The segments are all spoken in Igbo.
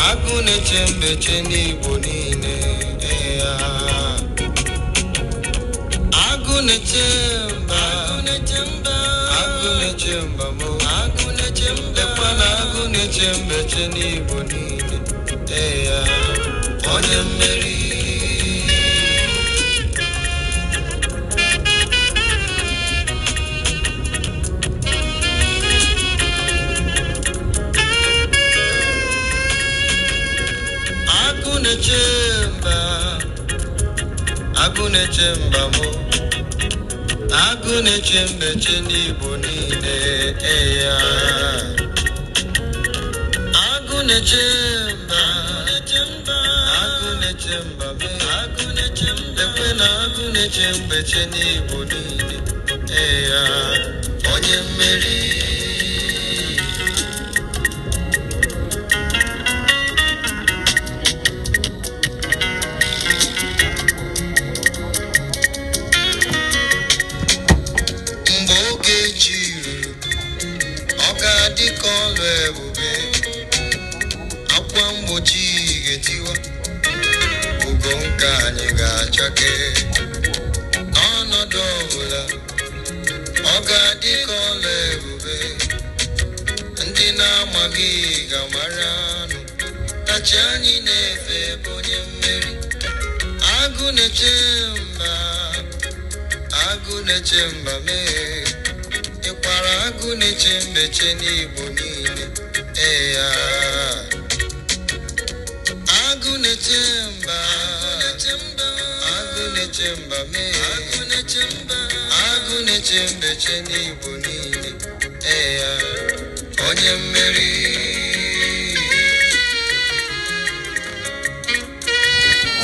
Agune chembe cheni bonine Agune chemba mo Agune chembe pana agune chembe cheni bonine Onye mmeri Agune chemba mo Agune chembe cheni bonine Agune chemba me Agune chembe pena agune chembe cheni bonine Onye mmeri Chake ono dobula ogadi kole bube ndina magiga maranu tachani nefe bonye mmeri agune chemba me ikwara agune chembe cheni bonine agune chemba me agune chembe cheni bonine onye mmeri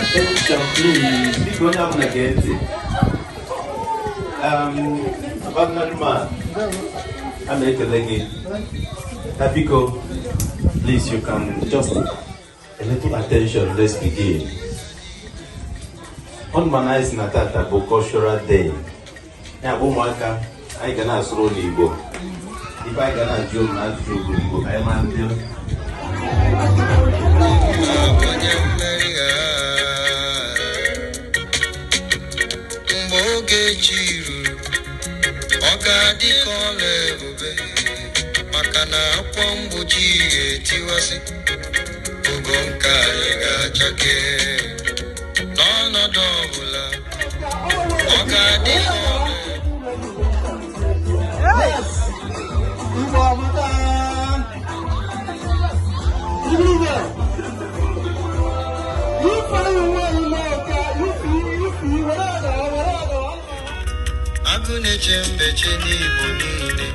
Attention please, biko onye abụla ga-eti Abandonman a na-ekele gị biko please you can just a little attention, let's begin. On Manais Natata bụ Cultural Day. Ya bụ ụmụaka anyị ga na-asụrụ n'Igbo. Ife anyị ga na-ajụ ụmụ ajụjụ Igbo anyị ma ndị. Mgbe oge jiru ọ ga-adị ka ọla ebube maka na akwa mgbochi ga-etiwasị ogo nke anyị ga-achake n'ọnọdụ ọbụla ọ ga-adị ka ọla Agune chembe cheni bonine